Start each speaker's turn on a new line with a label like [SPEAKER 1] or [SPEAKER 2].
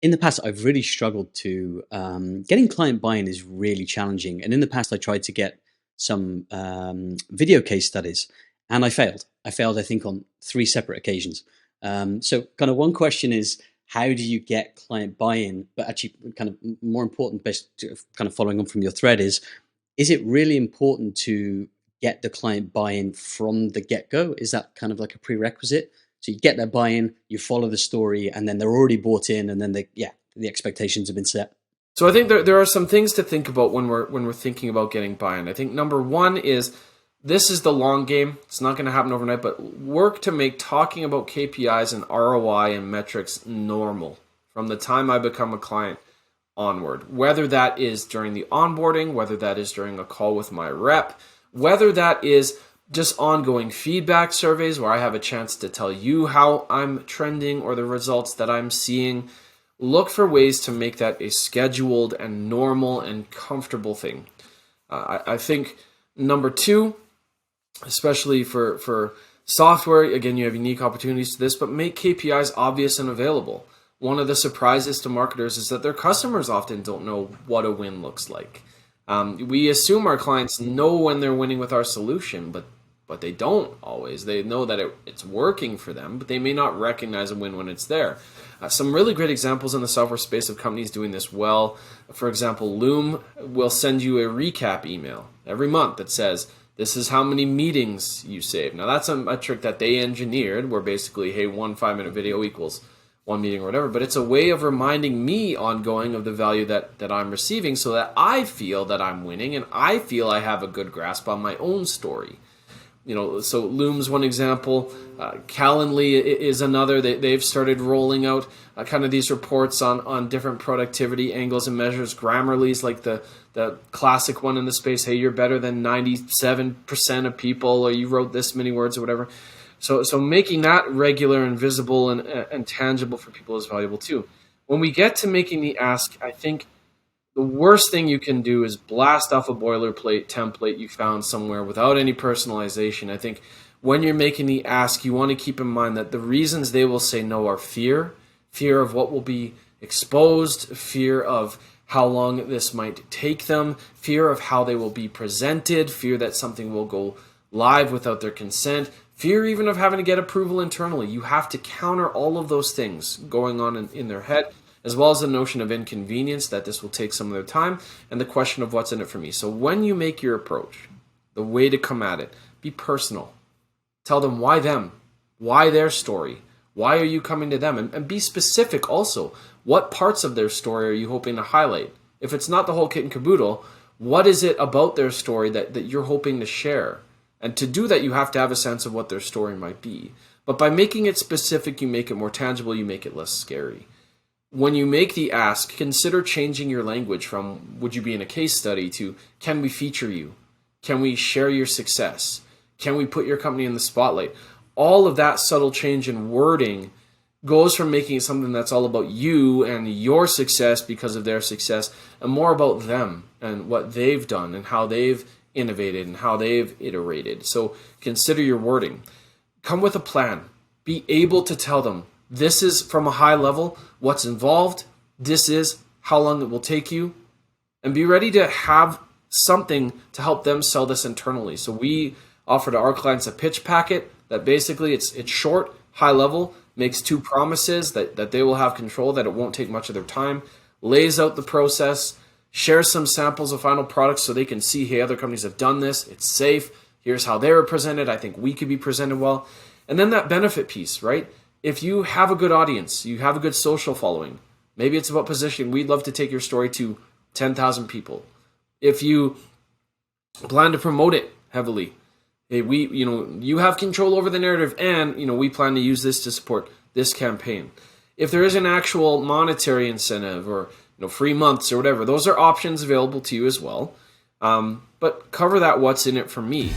[SPEAKER 1] In the past, I've really struggled to getting client buy-in is really challenging. And in the past, I tried to get some video case studies, and I failed. I failed, I think, on three separate occasions. So, kind of one question is, how do you get client buy-in? But actually, kind of more important, kind of following on from your thread, is it really important to get the client buy-in from the get-go? Is that kind of like a prerequisite? So you get their buy-in, you follow the story, and then they're already bought in, and then the expectations have been set.
[SPEAKER 2] So I think there are some things to think about when we're thinking about getting buy-in. I think number one is this is the long game. It's not going to happen overnight, but work to make talking about KPIs and ROI and metrics normal from the time I become a client onward. Whether that is during the onboarding, whether that is during a call with my rep, whether that is just ongoing feedback surveys where I have a chance to tell you how I'm trending or the results that I'm seeing. Look for ways to make that a scheduled and normal and comfortable thing. I think number two, especially for software, again, you have unique opportunities to this, but make KPIs obvious and available. One of the surprises to marketers is that their customers often don't know what a win looks like. We assume our clients know when they're winning with our solution, but they don't always. They know that it's working for them, but they may not recognize a win when it's there. Some really great examples in the software space of companies doing this well. For example, Loom will send you a recap email every month that says, this is how many meetings you saved. Now that's a metric that they engineered where basically, hey, 1 5-minute video equals 1 meeting or whatever, but it's a way of reminding me ongoing of the value that I'm receiving so that I feel that I'm winning and I feel I have a good grasp on my own story. So Loom's one example. Calendly is another. They've started rolling out kind of these reports on different productivity angles and measures. Grammarly's like the classic one in the space. Hey, you're better than 97% of people, or you wrote this many words or whatever. So making that regular and visible and tangible for people is valuable too. When we get to making the ask, I think the worst thing you can do is blast off a boilerplate template you found somewhere without any personalization. I think when you're making the ask, you want to keep in mind that the reasons they will say no are fear of what will be exposed, fear of how long this might take them, fear of how they will be presented, fear that something will go live without their consent, fear even of having to get approval internally. You have to counter all of those things going on in their head, as well as the notion of inconvenience, that this will take some of their time, and the question of what's in it for me. So when you make your approach, the way to come at it, be personal. Tell them why them, why their story, why are you coming to them, and be specific also. What parts of their story are you hoping to highlight? If it's not the whole kit and caboodle, what is it about their story that you're hoping to share? And to do that, you have to have a sense of what their story might be. But by making it specific, you make it more tangible, you make it less scary. When you make the ask, consider changing your language from would you be in a case study to can we feature you? Can we share your success? Can we put your company in the spotlight? All of that subtle change in wording goes from making it something that's all about you and your success because of their success and more about them and what they've done and how they've innovated and how they've iterated. So consider your wording. Come with a plan. Be able to tell them, this is from a high level, what's involved, this is how long it will take you, and be ready to have something to help them sell this internally. So we offer to our clients a pitch packet that basically it's short, high level, makes 2 promises that they will have control, that it won't take much of their time, lays out the process, shares some samples of final products so they can see, hey, other companies have done this, it's safe, here's how they were presented, I think we could be presented well. And then that benefit piece, right? If you have a good audience, you have a good social following, maybe it's about positioning. We'd love to take your story to 10,000 people. If you plan to promote it heavily, hey, you have control over the narrative, and we plan to use this to support this campaign. If there is an actual monetary incentive or free months or whatever, those are options available to you as well. But cover that what's in it for me.